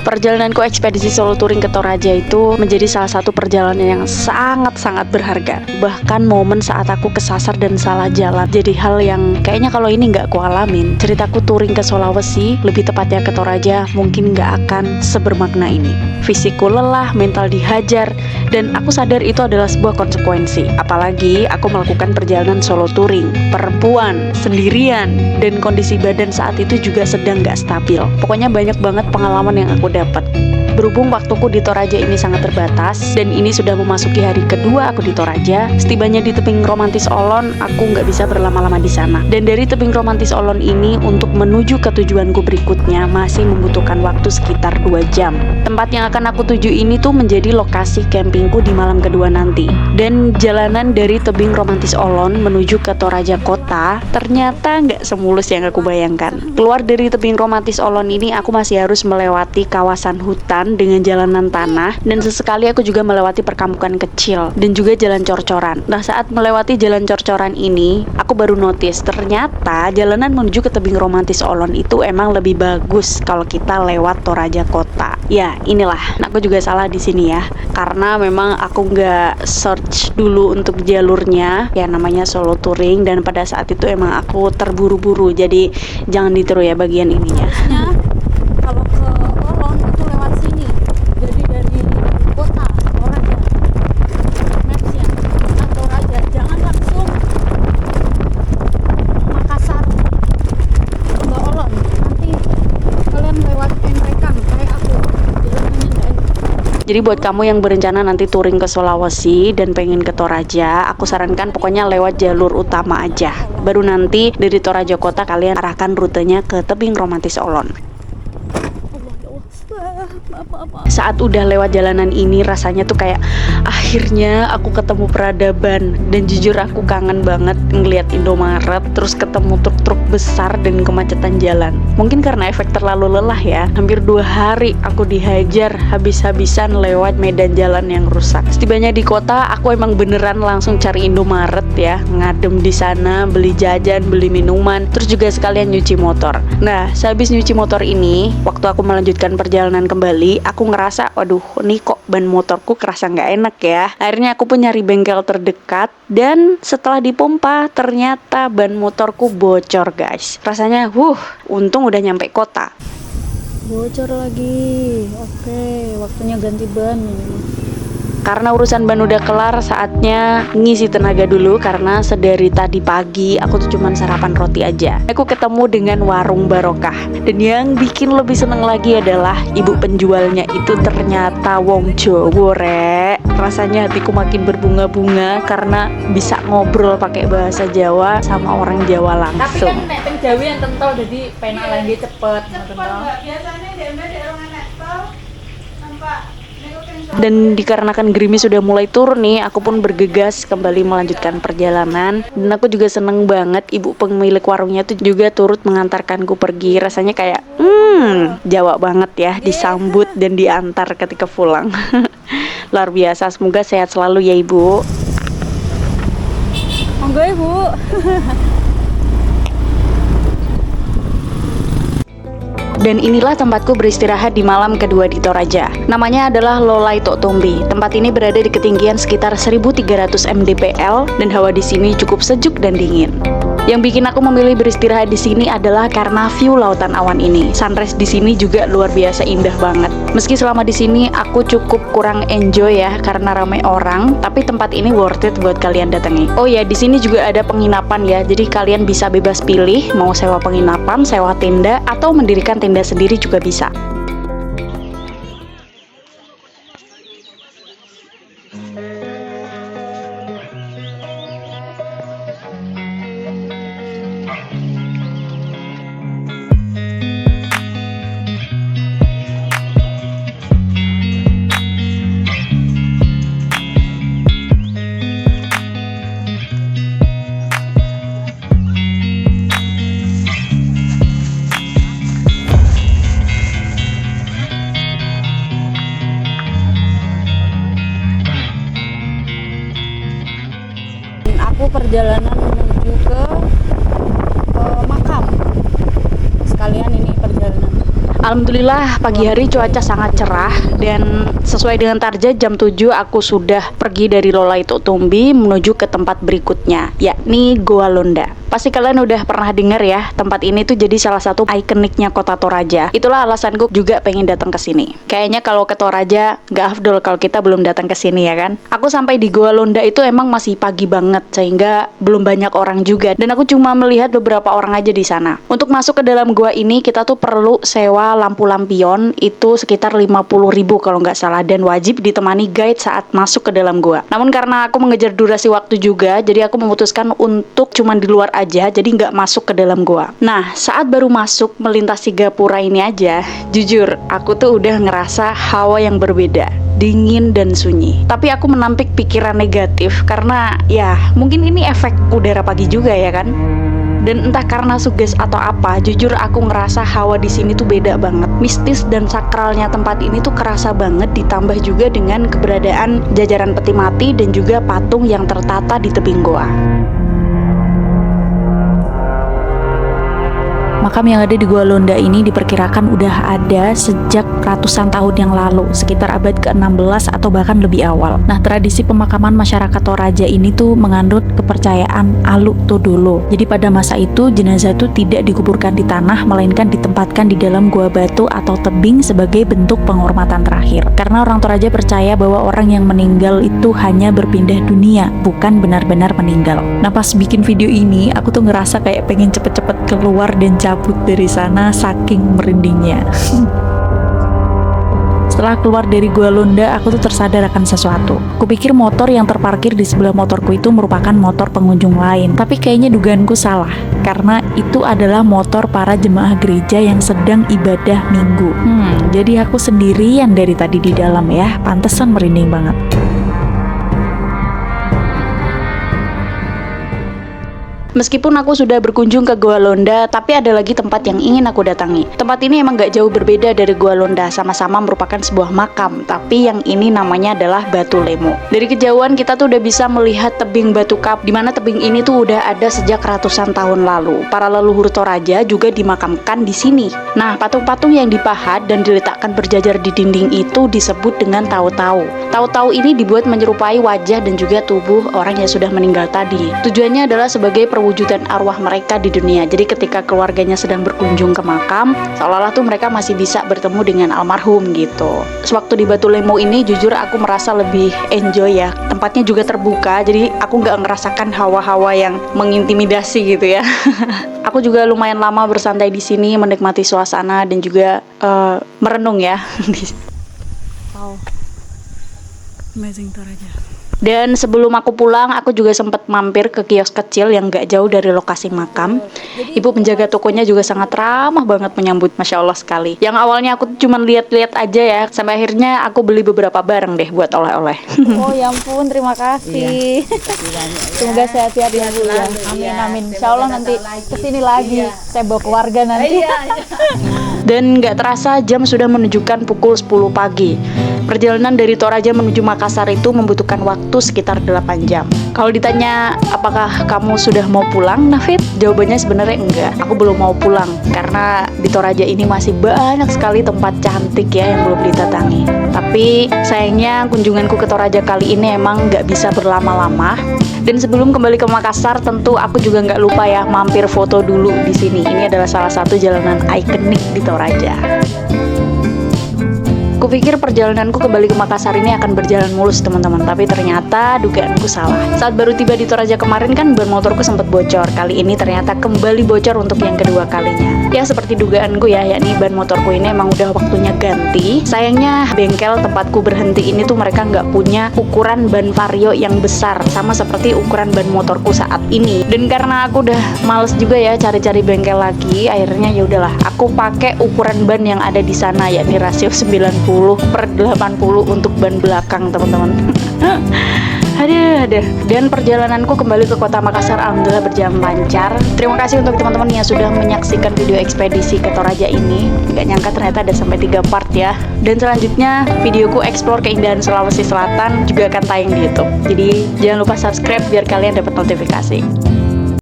Perjalananku ekspedisi Solo Touring ke Toraja itu menjadi salah satu perjalanan yang sangat-sangat berharga. Bahkan momen saat aku kesasar dan salah jalan jadi hal yang kayaknya kalau ini nggak kualamin, ceritaku touring ke Sulawesi, lebih tepatnya ke Toraja, mungkin nggak akan sebermakna ini. Fisikku lelah, mental dihajar, dan aku sadar itu adalah sebuah konsekuensi. Apalagi aku melakukan perjalanan solo touring, perempuan, sendirian, dan kondisi badan saat itu juga sedang nggak stabil. Pokoknya banyak banget pengalaman yang aku dapat. Berhubung waktuku di Toraja ini sangat terbatas, dan ini sudah memasuki hari kedua aku di Toraja, setibanya di tebing romantis Olon, aku nggak bisa berlama-lama di sana. Dan dari tebing romantis Olon ini, untuk menuju ke tujuanku berikutnya, masih membutuhkan waktu sekitar 2 jam. Tempat yang akan aku tuju ini tuh menjadi lokasi campingku di malam kedua nanti. Dan jalanan dari tebing romantis Olon menuju ke Toraja kota, ternyata nggak semulus yang aku bayangkan. Keluar dari tebing romantis Olon ini, aku masih harus melewati kawasan hutan dengan jalanan tanah, dan sesekali aku juga melewati perkampungan kecil dan juga jalan cor-coran. Nah, saat melewati jalan cor-coran ini, aku baru notice ternyata jalanan menuju ke tebing romantis Olon itu emang lebih bagus kalau kita lewat Toraja kota. Ya, inilah, aku juga salah di sini ya, karena memang aku nggak search dulu untuk jalurnya, ya namanya solo touring, dan pada saat itu emang aku terburu-buru, jadi jangan ditiru ya bagian ininya. Kalau ke Olon itu lewat sini, jadi dari kota Toraja, Mapsnya Toraja, jangan langsung Makassar ke Olon, nanti kalian lewat Enrekan kayak aku, jalanannya nggak enak. Jadi buat kamu yang berencana nanti touring ke Sulawesi dan pengen ke Toraja, aku sarankan pokoknya lewat jalur utama aja. Baru nanti dari Toraja kota kalian arahkan rutenya ke tebing romantis Olon. Saat udah lewat jalanan ini, rasanya tuh kayak akhirnya aku ketemu peradaban. Dan jujur aku kangen banget ngeliat Indomaret, terus ketemu truk-truk besar dan kemacetan jalan. Mungkin karena efek terlalu lelah ya, hampir 2 hari aku dihajar habis-habisan lewat medan jalan yang rusak. Setibanya di kota, aku emang beneran langsung cari Indomaret ya, ngadem di sana, beli jajan, beli minuman, terus juga sekalian nyuci motor. Nah, sehabis nyuci motor ini, waktu aku melanjutkan perjalanan kembali, aku ngerasa, waduh, nih kok ban motorku kerasa nggak enak ya. Akhirnya aku pun nyari bengkel terdekat, dan setelah dipompa, ternyata ban motorku bocor guys. Rasanya, untung udah nyampe kota. Bocor lagi. Oke, waktunya ganti ban. Karena urusan ban udah kelar, saatnya ngisi tenaga dulu. Karena sedari tadi pagi aku tuh cuman sarapan roti aja. Aku ketemu dengan warung barokah, dan yang bikin lebih seneng lagi adalah ibu penjualnya itu ternyata wong Jowo rek. Rasanya hatiku makin berbunga-bunga karena bisa ngobrol pakai bahasa Jawa sama orang Jawa langsung. Tapi kan nek teng Jawi yang tentol jadi penak lagi cepet. Biasanya di orang anak tol nampak. Dan dikarenakan gerimis sudah mulai turun nih, aku pun bergegas kembali melanjutkan perjalanan. Dan aku juga seneng banget ibu pemilik warungnya tuh juga turut mengantarkanku pergi. Rasanya kayak Jawa banget ya, disambut dan diantar ketika pulang. Luar biasa, semoga sehat selalu ya ibu. Monggo ibu. Dan inilah tempatku beristirahat di malam kedua di Toraja. Namanya adalah Lolai Tok Tombi. Tempat ini berada di ketinggian sekitar 1300 mdpl dan hawa di sini cukup sejuk dan dingin. Yang bikin aku memilih beristirahat di sini adalah karena view lautan awan ini. Sunrise di sini juga luar biasa indah banget. Meski selama di sini aku cukup kurang enjoy ya karena ramai orang, tapi tempat ini worth it buat kalian datangi. Oh ya, di sini juga ada penginapan ya. Jadi kalian bisa bebas pilih mau sewa penginapan, sewa tenda, atau mendirikan tenda sendiri juga bisa. Aku perjalanan menuju ke makam. Sekalian ini perjalanan. Alhamdulillah pagi hari cuaca sangat cerah dan sesuai dengan target jam 7 aku sudah pergi dari Lolaitotumbi menuju ke tempat berikutnya, yakni Goa Londa. Pasti kalian udah pernah dengar ya, tempat ini tuh jadi salah satu ikoniknya kota Toraja. Itulah alasanku juga pengen datang ke sini. Kayaknya kalau ke Toraja nggak afdol kalau kita belum datang ke sini ya kan. Aku sampai di Goa Londa itu emang masih pagi banget sehingga belum banyak orang juga dan aku cuma melihat beberapa orang aja di sana. Untuk masuk ke dalam gua ini kita tuh perlu sewa lampu lampion itu sekitar 50.000 kalau nggak salah dan wajib ditemani guide saat masuk ke dalam gua. Namun karena aku mengejar durasi waktu juga, jadi aku memutuskan untuk cuman di luar aja, jadi nggak masuk ke dalam gua. Nah, saat baru masuk melintasi gapura ini aja, jujur aku tuh udah ngerasa hawa yang berbeda, dingin dan sunyi. Tapi aku menampik pikiran negatif karena ya mungkin ini efek udara pagi juga ya kan. Dan entah karena suges atau apa, jujur aku ngerasa hawa di sini tuh beda banget. Mistis dan sakralnya tempat ini tuh kerasa banget, ditambah juga dengan keberadaan jajaran peti mati dan juga patung yang tertata di tebing goa. Makam yang ada di Goa Londa ini diperkirakan udah ada sejak ratusan tahun yang lalu, sekitar abad ke-16 atau bahkan lebih awal. Nah, tradisi pemakaman masyarakat Toraja ini tuh menganut kepercayaan Aluk Todolo. Jadi pada masa itu jenazah tuh tidak dikuburkan di tanah, melainkan ditempatkan di dalam gua batu atau tebing sebagai bentuk penghormatan terakhir. Karena orang Toraja percaya bahwa orang yang meninggal itu hanya berpindah dunia, bukan benar-benar meninggal. Nah, pas bikin video ini, aku tuh ngerasa kayak pengen cepet-cepet keluar dan cabut dari sana saking merindingnya. Setelah keluar dari Goa Londa, aku tuh tersadar akan sesuatu. Kupikir motor yang terparkir di sebelah motorku itu merupakan motor pengunjung lain. Tapi kayaknya dugaanku salah, karena itu adalah motor para jemaah gereja yang sedang ibadah minggu. Jadi aku sendirian dari tadi di dalam ya, pantesan merinding banget. Meskipun aku sudah berkunjung ke Goa Londa, tapi ada lagi tempat yang ingin aku datangi. Tempat ini emang gak jauh berbeda dari Goa Londa, sama-sama merupakan sebuah makam, tapi yang ini namanya adalah Batu Lemo. Dari kejauhan kita tuh udah bisa melihat tebing Batu Kap, dimana tebing ini tuh udah ada sejak ratusan tahun lalu. Para leluhur Toraja juga dimakamkan di sini. Nah, patung-patung yang dipahat dan diletakkan berjajar di dinding itu disebut dengan tau-tau. Tau-tau ini dibuat menyerupai wajah dan juga tubuh orang yang sudah meninggal tadi. Tujuannya adalah sebagai perwujudan arwah mereka di dunia. Jadi ketika keluarganya sedang berkunjung ke makam, seolah-olah tuh mereka masih bisa bertemu dengan almarhum gitu. Sewaktu di Batu Lemo ini jujur aku merasa lebih enjoy ya. Tempatnya juga terbuka, jadi aku nggak ngerasakan hawa-hawa yang mengintimidasi gitu ya. Aku juga lumayan lama bersantai di sini, menikmati suasana dan juga merenung ya. Wow, amazing Toraja. Dan sebelum aku pulang, aku juga sempat mampir ke kios kecil yang gak jauh dari lokasi makam. Ibu penjaga tokonya juga sangat ramah banget menyambut, Masya Allah sekali. Yang awalnya aku cuma lihat-lihat aja ya, sampai akhirnya aku beli beberapa barang deh buat oleh-oleh. Oh ya ampun, terima kasih. Semoga sehat-sehat ya Bu ya. Amin amin. Insya Allah nanti kesini lagi. Saya bawa keluarga nanti. Dan gak terasa jam sudah menunjukkan pukul 10 pagi. Perjalanan dari Toraja menuju Makassar itu membutuhkan waktu sekitar 8 jam. Kalau ditanya apakah kamu sudah mau pulang, Nafit? Jawabannya sebenarnya enggak. Aku belum mau pulang karena di Toraja ini masih banyak sekali tempat cantik ya yang belum didatangi. Tapi sayangnya kunjunganku ke Toraja kali ini emang nggak bisa berlama-lama. Dan sebelum kembali ke Makassar, tentu aku juga nggak lupa ya mampir foto dulu di sini. Ini adalah salah satu jalanan ikonik di Toraja. Kupikir perjalananku kembali ke Makassar ini akan berjalan mulus teman-teman, tapi ternyata dugaanku salah. Saat baru tiba di Toraja kemarin kan ban motorku sempat bocor. Kali ini ternyata kembali bocor untuk yang kedua kalinya. Ya seperti dugaanku ya, yakni ban motorku ini emang udah waktunya ganti. Sayangnya bengkel tempatku berhenti ini tuh mereka nggak punya ukuran ban vario yang besar, sama seperti ukuran ban motorku saat ini. Dan karena aku udah males juga ya cari-cari bengkel lagi, akhirnya ya udahlah, aku pakai ukuran ban yang ada di sana, yakni rasio 90/80 untuk ban belakang teman-teman. Aduh. Dan perjalananku kembali ke kota Makassar alhamdulillah berjalan lancar. Terima kasih untuk teman-teman yang sudah menyaksikan video ekspedisi ke Toraja ini. Gak nyangka ternyata ada sampai 3 part ya. Dan selanjutnya videoku explore keindahan Sulawesi Selatan juga akan tayang di YouTube. Jadi jangan lupa subscribe biar kalian dapat notifikasi.